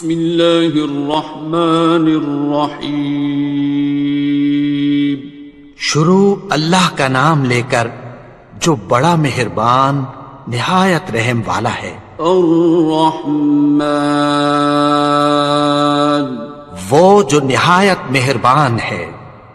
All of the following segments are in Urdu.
بسم اللہ الرحمن الرحیم. شروع اللہ کا نام لے کر جو بڑا مہربان نہایت رحم والا ہے. الرحمن وہ جو نہایت مہربان ہے.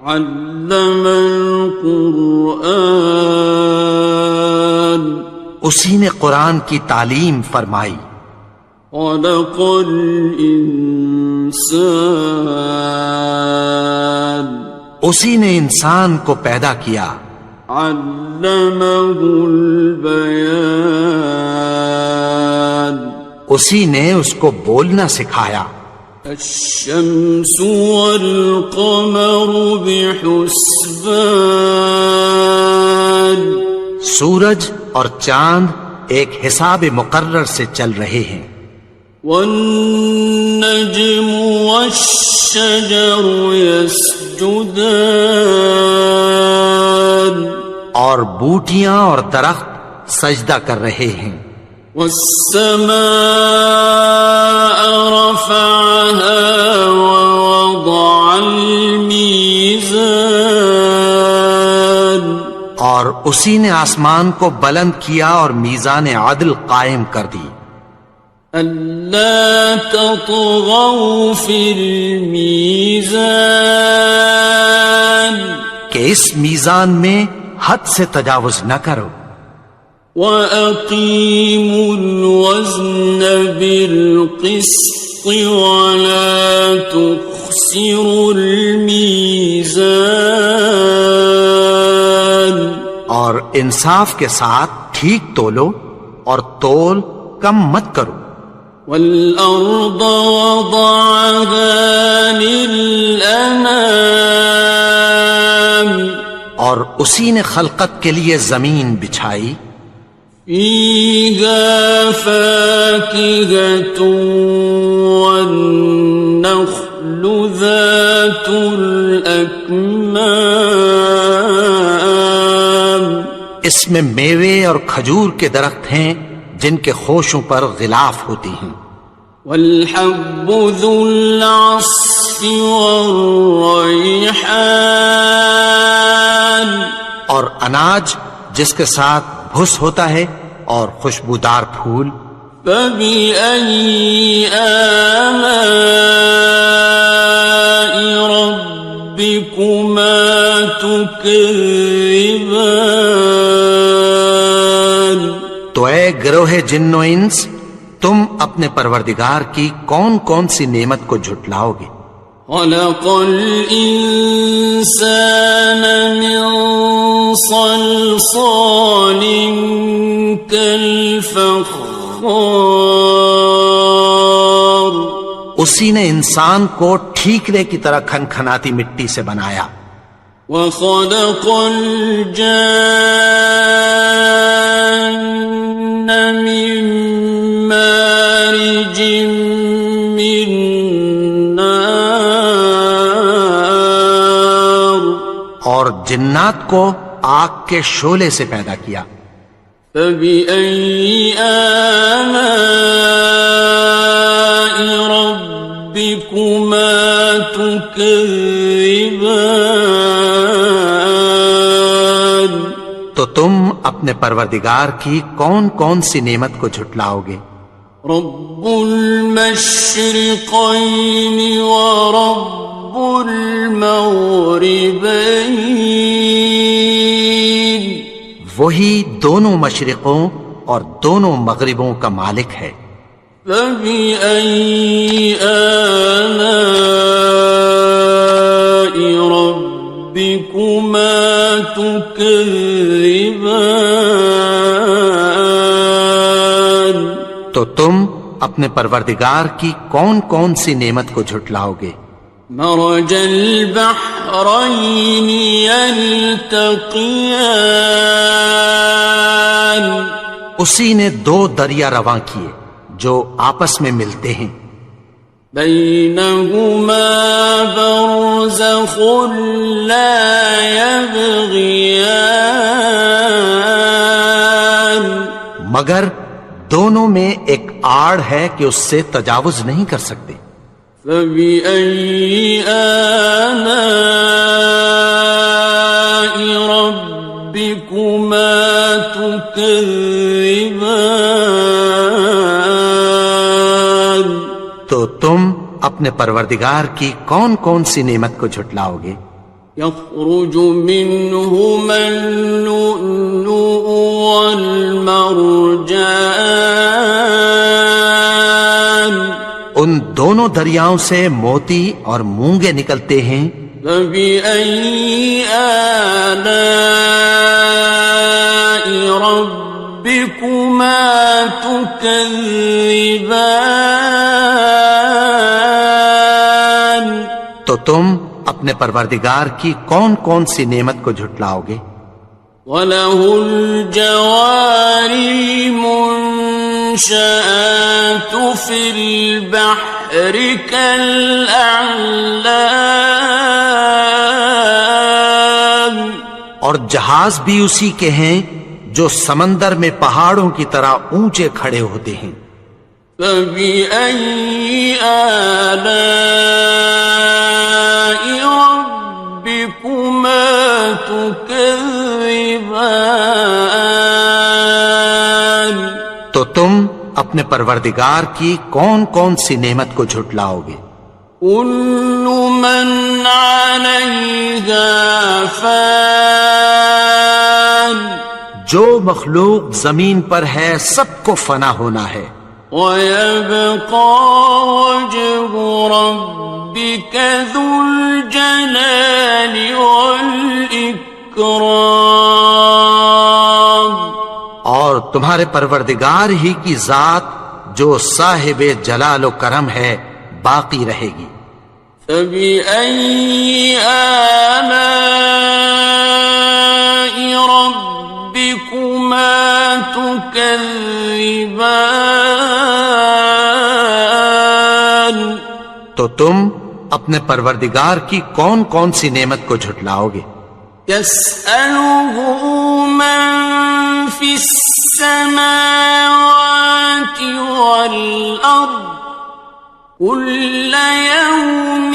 علم القرآن اسی نے قرآن کی تعلیم فرمائی. خلق الانسان اسی نے انسان کو پیدا کیا. علمہ البیان اسی نے اس کو بولنا سکھایا. الشمس والقمر بحسبان سورج اور چاند ایک حساب مقرر سے چل رہے ہیں. والنجم والشجر يسجدان اور بوٹیاں اور درخت سجدہ کر رہے ہیں. والسماء رفعها ووضع الميزان اور اسی نے آسمان کو بلند کیا اور میزان عدل قائم کر دی. ألا تطغوا في الميزان کہ اس میزان میں حد سے تجاوز نہ کرو. وَأَقِيمُوا الْوَزْنَ بِالْقِسْطِ وَلَا تُخْسِرُوا الْمِيزَانَ اور انصاف کے ساتھ ٹھیک تولو اور تول کم مت کرو. وَالْأَرْضَ وَضَعَهَا لِلْأَنَامِ اور اسی نے خلقت کے لیے زمین بچھائی. فِيهَا فَاكِهَةٌ وَالنَّخْلُ ذَاتُ الْأَكْمَامِ اس میں میوے اور کھجور کے درخت ہیں جن کے خوشوں پر غلاف ہوتی ہیں. وَالْحَبُّ ذُو الْعَصْفِ وَالرَّيْحَانِ اور اناج جس کے ساتھ بھس ہوتا ہے اور خوشبودار پھول. فَبِأَيِّ آلَاءِ رَبِّكُمَا تُكَذِّبَانِ تو اے گروہ جن و انس تم اپنے پروردگار کی کون کون سی نعمت کو جھٹلاؤ گے. خَلَقَ الْإِنسَانَ مِنْ صَلْصَالٍ كَالْفَخَّارِ اسی نے انسان کو ٹھیکرے کی طرح کھنکھناتی مٹی سے بنایا. وَخَلَقَ الْجَانَّ مِن مَّارِجٍ مِّن نَّارٍ اور جنات کو آگ کے شعلے سے پیدا کیا. فَبِأَيِّ آلَاءِ رَبِّكُمَا تُكَذِّبَانِ تو تم اپنے پروردگار کی کون کون سی نعمت کو جھٹلاؤ گے. رب المشرقین ورب المغربین وہی دونوں مشرقوں اور دونوں مغربوں کا مالک ہے. فَبِأَيِّ آلَاءِ رَبِّكُمَا تُكَذِّبَانِ تو تم اپنے پروردگار کی کون کون سی نعمت کو جھٹلاؤ گے. مرج البحرین یلتقیان اسی نے دو دریا رواں کیے جو آپس میں ملتے ہیں. بینہما برزخ لا یبغیان مگر دونوں میں ایک آڑ ہے کہ اس سے تجاوز نہیں کر سکتے۔ فبأي آلاء ربكما تكذبان؟ تو تم اپنے پروردگار کی کون کون سی نعمت کو جھٹلاؤ گے؟ يخرج منهما اللؤلؤ والمرجان، ان دونوں دریاؤں سے موتی اور مونگے نکلتے ہیں۔ فبأي آلاء ربكما تكذبان؟ تو تم اپنے پروردگار کی کون کون سی نعمت کو جھٹلاؤ گے؟ وَلَهُ الْجَوَارِ الْمُنشَآتُ فِي الْبَحْرِ كَالْأَعْلَامِ، اور جہاز بھی اسی کے ہیں جو سمندر میں پہاڑوں کی طرح اونچے کھڑے ہوتے ہیں۔ فَبِأَيِّ آلَاءِ رَبِّكُمَا تُكَذِّبَانِ؟ تو تم اپنے پروردگار کی کون کون سی نعمت کو جھٹلاؤ گے؟ كُلُّ مَنْ عَلَيْهَا فَانٍ، جو مخلوق زمین پر ہے سب کو فنا ہونا ہے۔ وَيَبْقَى وَجْهُ رَبِّكَ ذُو الْجَلَالِ وَالْإِكْرَامِ، اور تمہارے پروردگار ہی کی ذات جو صاحب جلال و کرم ہے باقی رہے گی۔ فَبِأَيِّ آلَاءِ رَبِّكُمَا تُكَذِّبَانِ؟ تو تم اپنے پروردگار کی کون کون سی نعمت کو جھٹلاؤ گے؟ يَسْأَلُهُ مَن فِي السَّمَاوَاتِ وَالْأَرْضِ كُلَّ يَوْمٍ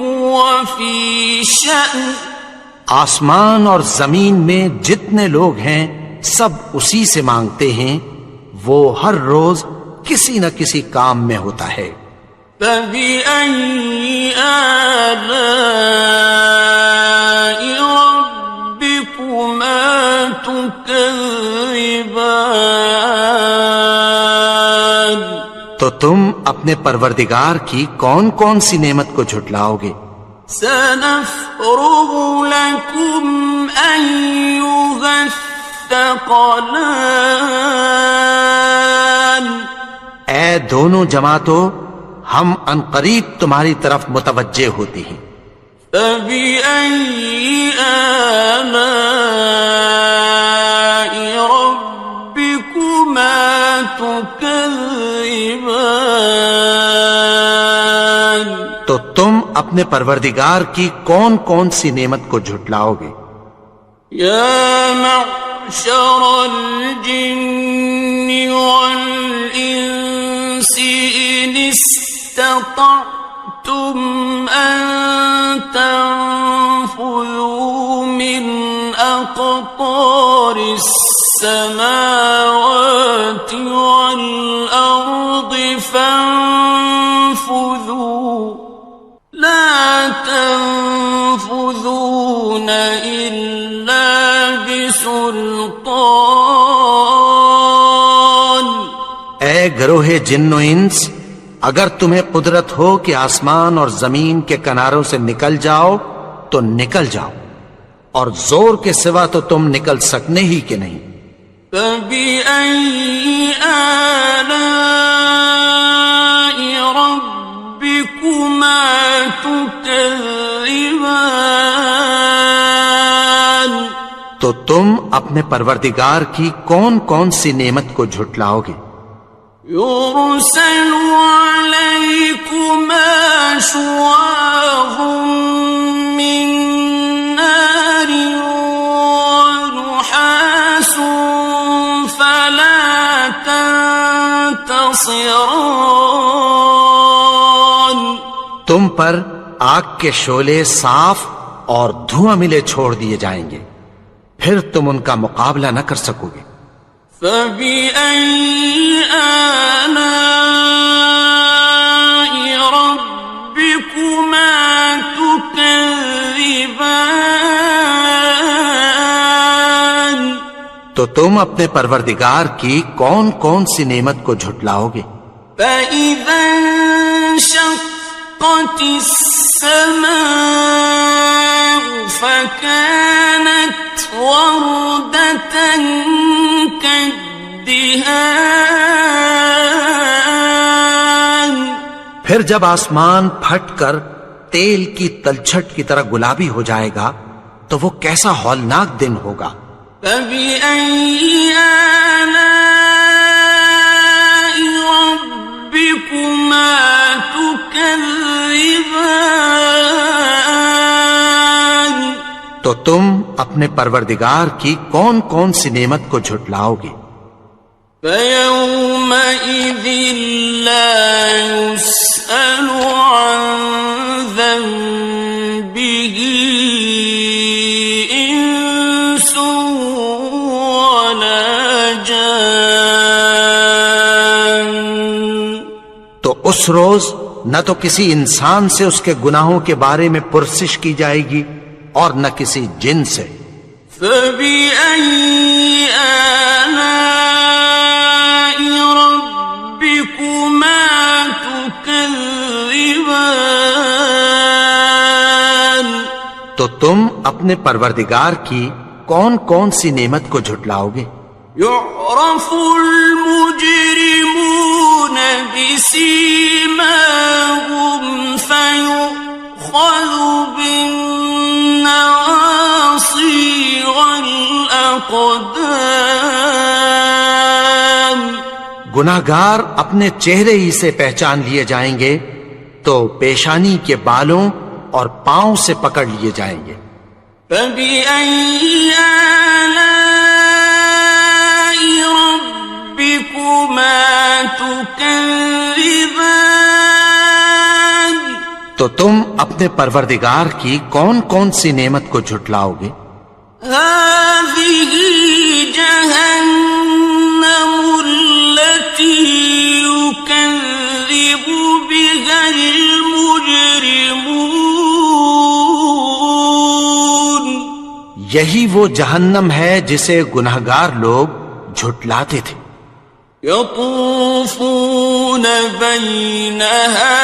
هُوَ فِي شَأْنٍ، آسمان اور زمین میں جتنے لوگ ہیں سب اسی سے مانگتے ہیں، وہ ہر روز کسی نہ کسی کام میں ہوتا ہے۔ فَبِأَيِّ آلَاءِ رَبِّكُمَا تُكَذِّبَانِ؟ تو تم اپنے پروردگار کی کون کون سی نعمت کو جھٹلاؤ گے؟ سَنَفْرُغُ لَكُمْ أَيُّهَ الثَّقَلَانِ، اے دونوں جماعتوں، ہم عنقریب تمہاری طرف متوجہ ہوتے ہیں۔ فَبِأَيِّ آلَاءِ رَبِّكُمَا تُكَذِّبَانِ؟ تو تم اپنے پروردگار کی کون کون سی نعمت کو جھٹلاؤ گے؟ يَا مَعْشَرَ الْجِنِّ وَالْإِنسِ إِنِ اسْتَطَعْتُمْ أَن تَنفُذُوا مِنْ أَقْطَارِ السَّمَاوَاتِ وَالْأَرْضِ فَانفُذُوا لَا تَنفُذُونَ إِلَّا بِسُلْطَانٍ۔ اے گروہ جن و انس، اگر تمہیں قدرت ہو کہ آسمان اور زمین کے کناروں سے نکل جاؤ تو نکل جاؤ، اور زور کے سوا تو تم نکل سکنے ہی کہ نہیں۔ فَبِأَيِّ آلَاءِ رَبِّكُمَا تُكَذِّبَانِ؟ تو تم اپنے پروردگار کی کون کون سی نعمت کو جھٹلاؤ گے؟ يُرْسَلُ عَلَيْكُمَا شُوَاظٌ مِّن نَّارٍ وَنُحَاسٌ فَلَا تَنتَصِرَانِ؟ تم پر آگ کے شعلے صاف اور دھواں ملے چھوڑ دیے جائیں گے، پھر تم ان کا مقابلہ نہ کر سکو گے۔ فَبِأَيِّ آلَاءِ رَبِّكُمَا تُكَذِّبَانِ، تو تم اپنے پروردگار کی کون کون سی نعمت کو جھٹلاؤ گے؟ فَإِذَا انشَقَّتِ السَّمَاءُ فَكَانَتْ وَرْدَةً كَالدِّهَانِ، پھر جب آسمان پھٹ کر تیل کی تلچھٹ کی طرح گلابی ہو جائے گا تو وہ کیسا ہولناک دن ہوگا۔ فَبِأَيِّ آلَاءِ رَبِّكُمَا تُكَذِّبَانِ، تو تم اپنے پروردگار کی کون کون سی نعمت کو جھٹلاؤ گے؟ فَيَوْمَئِذٍ لَا يُسْأَلُ عَنْ ذَنبِهِ إِنسٌ وَلَا جَانٌ، تو اس روز نہ تو کسی انسان سے اس کے گناہوں کے بارے میں پرسش کی جائے گی اور نہ کسی جن سے۔ فَبِأَيِّ آلَاءِ رَبِّكُمَا تُكَذِّبَانِ، تو تم اپنے پروردگار کی کون کون سی نعمت کو جھٹلاؤ گے؟ يُعْرَفُ الْمُجْرِمُونَ بِسِيمَاهُمْ فَيُؤْخَذُ بِالنَّوَاصِي وَالْأَقْدَامِ، گناہگار اپنے چہرے ہی سے پہچان لیے جائیں گے تو پیشانی کے بالوں اور پاؤں سے پکڑ لیے جائیں گے۔ فَبِأَيِّ آلَاءِ رَبِّكُمَا تُكَذِّبَانِ، تو تم اپنے پروردگار کی کون کون سی نعمت کو جھٹلاؤ گے؟ هَٰذِهِ جَهَنَّمُ الَّتِي يُكَذِّبُ بِهَا الْمُجْرِمُونَ، یہی وہ جہنم ہے جسے گناہگار لوگ جھٹلاتے تھے۔ يَطُوفُونَ بَيْنَهَا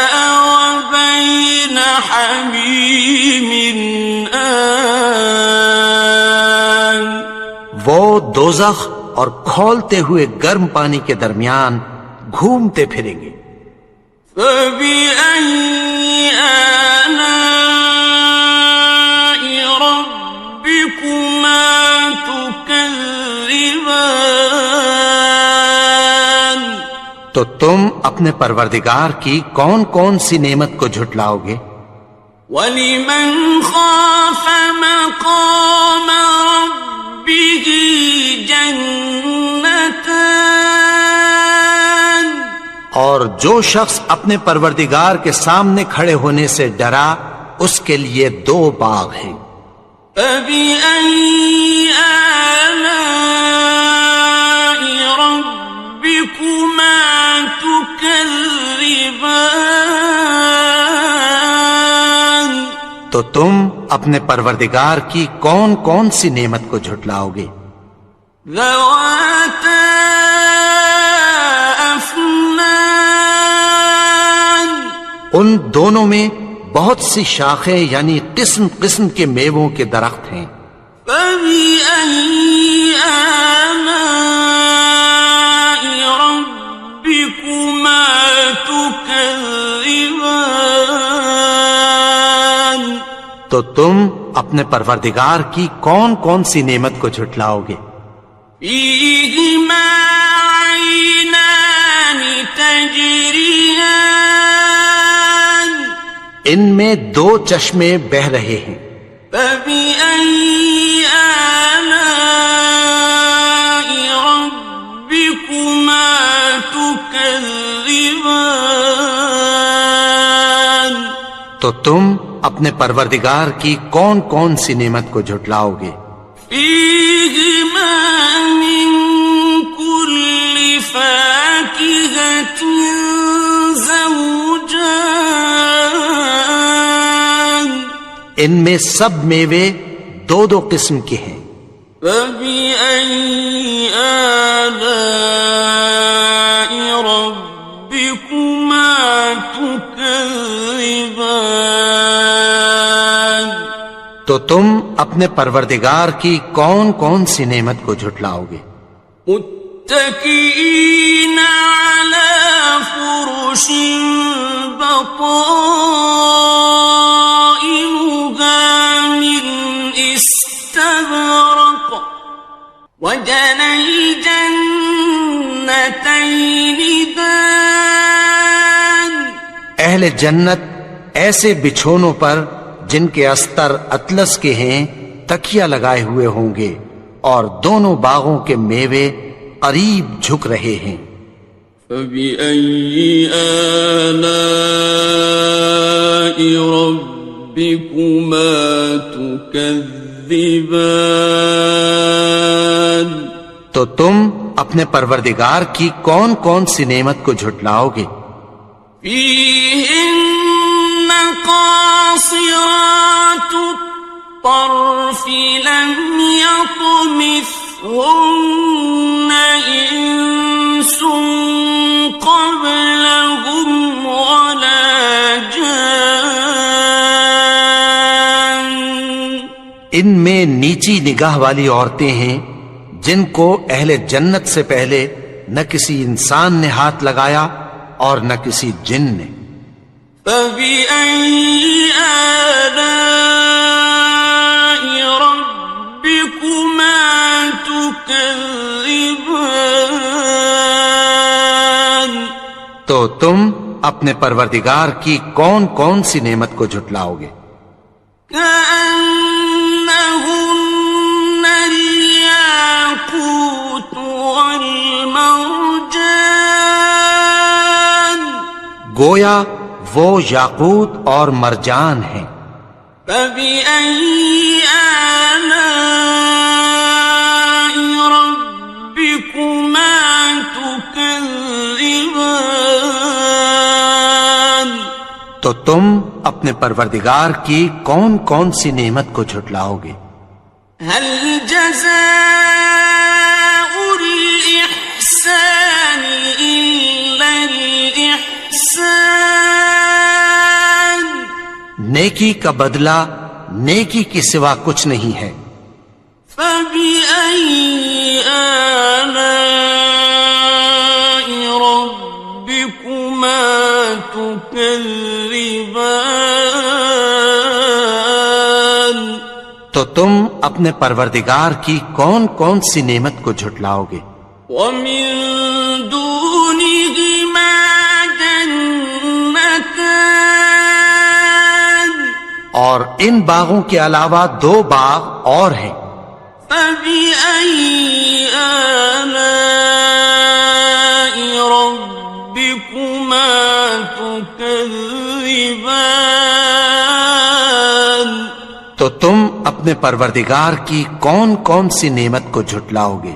وَبَيْنَ حَمِيمٍ آنٍ، وہ دوزخ اور کھولتے ہوئے گرم پانی کے درمیان گھومتے پھریں گے۔ فَبِأَيِّ آلَاءِ رَبِّكُمَا تُكَذِّبَانِ، تو تم اپنے پروردگار کی کون کون سی نعمت کو جھٹلاؤ گے؟ وَلِمَنْ خَافَ مَقَامَ رَبِّهِ جَنَّتَانِ، اور جو شخص اپنے پروردگار کے سامنے کھڑے ہونے سے ڈرا اس کے لیے 2 باغ ہیں۔ فَبِأَيِّ آلَاءِ رَبِّكُمَا تُكَذِّبَانِ، تو تم اپنے پروردگار کی کون کون سی نعمت کو جھٹلاؤ گے؟ ذَوَاتَا أَفْنَانٍ، ان دونوں میں بہت سی شاخیں یعنی قسم قسم کے میووں کے درخت ہیں۔ فَبِأَيِّ آلَاءِ رَبِّكُمَا تُكَذِّبَانِ، تو تم اپنے پروردگار کی کون کون سی نعمت کو جھٹلاؤ گے؟ فِيهِمَا عَيْنَانِ تَجْرِيَانِ، ان میں 2 چشمے بہ رہے ہیں۔ فَبِأَيِّ آلَاءِ رَبِّكُمَا تُكَذِّبَانِ، تو تم اپنے پروردگار کی کون کون سی نعمت کو جھٹلاؤ گے؟ فیہما من کل فاکہۃ زوجان، ان میں سب میوے دو دو قسم کے ہیں۔ فبأي آلاء ربكما تكذبان، تو تم اپنے پروردگار کی کون کون سی نعمت کو جھٹلاؤ گے؟ متكئين على فرش بطائنها من استبرق، وجنى الجنتين دان، اہل جنت ایسے بچھونوں پر جن کے استر اطلس کے ہیں تکیہ لگائے ہوئے ہوں گے، اور دونوں باغوں کے میوے قریب جھک رہے ہیں۔ فبأي آلاء ربكما تكذبان، تو تم اپنے پروردگار کی کون کون سی نعمت کو جھٹلاؤ گے؟ فيهن قاصرات الطرف لم يطمثهن إنس قبلهم ولا جان، ان میں نیچی نگاہ والی عورتیں ہیں جن کو اہل جنت سے پہلے نہ کسی انسان نے ہاتھ لگایا اور نہ کسی جن نے۔ فبأي آلاء ربكما تكذبان، تو تم اپنے پروردگار کی کون کون سی نعمت کو جھٹلاؤ گے؟ كأنهن الياقوت والمرجان، گویا وہ یاقوت اور مرجان ہیں۔ فبأي آلاء ربكما تكذبان، تو تم اپنے پروردگار کی کون کون سی نعمت کو جھٹلاؤ گے؟ هل جزاء الإحسان إلا الإحسان، نیکی کا بدلہ نیکی کے سوا کچھ نہیں ہے۔ فبأي آلاء ربكما تكذبان، تو تم اپنے پروردگار کی کون کون سی نعمت کو جھٹلاؤ گے؟ ومن دونهما جنتان، اور ان باغوں کے علاوہ دو باغ اور ہیں۔ فبأي آلاء ربكما تكذبان، تو تم اپنے پروردگار کی کون کون سی نعمت کو جھٹلاؤ گے؟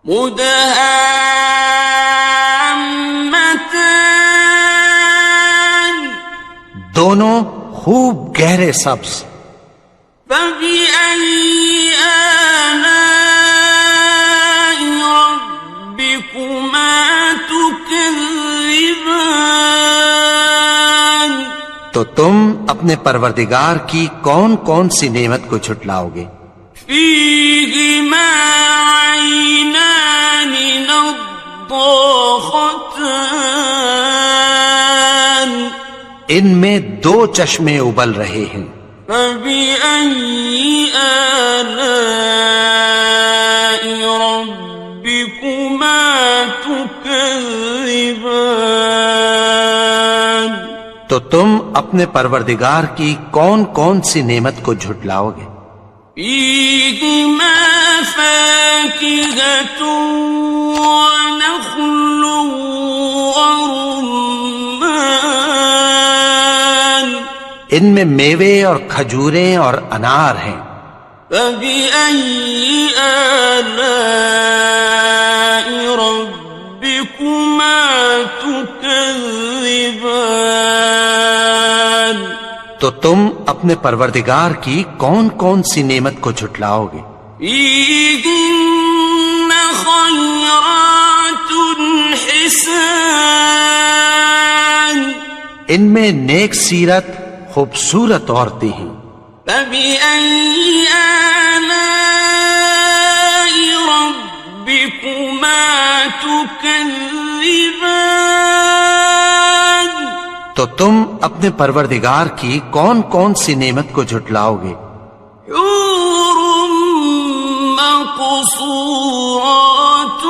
مدهامتان، دونوں خوب گہرے سبز۔ فبأي آلاء ربكما تكذبان، تو تم اپنے پروردگار کی کون کون سی نعمت کو جھٹلاؤ گے؟ فيهما عينان نضاختان، ان میں دو چشمے ابل رہے ہیں۔ فبأي آلاء ربكما تكذبان، تو تم اپنے پروردگار کی کون کون سی نعمت کو جھٹلاؤ گے؟ فيهما فاكهة ونخل ورمان، ان میں میوے اور کھجوریں اور انار ہیں۔ فبأي آلاء ربكما تكذبان؟ تو تم اپنے پروردگار کی کون کون سی نعمت کو جھٹلاؤ گے؟ فيهن خيرات حسان، ان میں نیک سیرت خوبصورت عورتیں ہیں۔ فبأي آلاء ربكما تكذبان؟ تو تم اپنے پروردگار کی کون کون سی نعمت کو جھٹلاؤ گے؟ حور مقصورات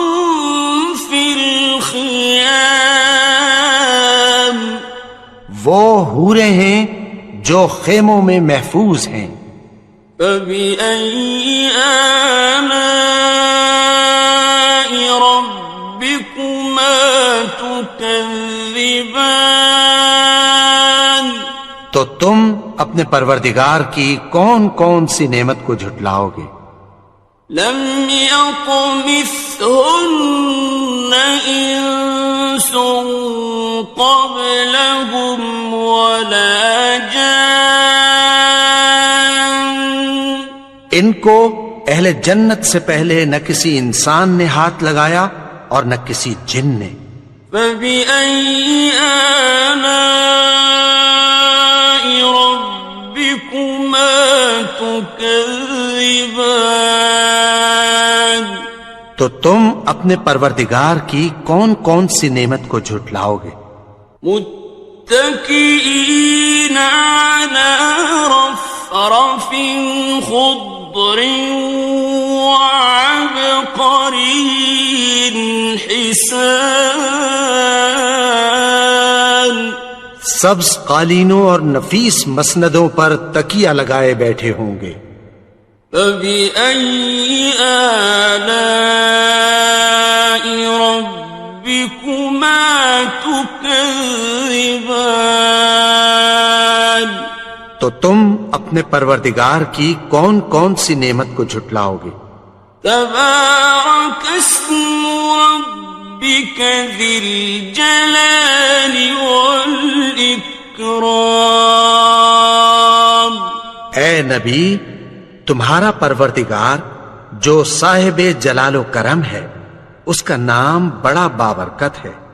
في الخيام، وہ حوریں ہیں جو خیموں میں محفوظ ہیں۔ فبأي آلاء ربكما تكذبان؟ تو تم اپنے پروردگار کی کون کون سی نعمت کو جھٹلاؤ گے؟ لم يطمثهن إنس قبلهم ولا جان، ان کو اہل جنت سے پہلے نہ کسی انسان نے ہاتھ لگایا اور نہ کسی جن نے۔ فبأي آلاء ربكما تكذبان؟ تو تم اپنے پروردگار کی کون کون سی نعمت کو جھٹلاؤ گے؟ متكئين على رفرف خضر وعبقري حسان، سبز قالینوں اور نفیس مسندوں پر تکیہ لگائے بیٹھے ہوں گے۔ فبأي آلاء ربكما تكذبان؟ تو تم اپنے پروردگار کی کون کون سی نعمت کو جھٹلاؤ گے؟ تبارك اسم ربك ذي الجلال والإكرام۔ اے نبی، تمہارا پروردگار جو صاحب جلال و کرم ہے، اس کا نام بڑا بابرکت ہے۔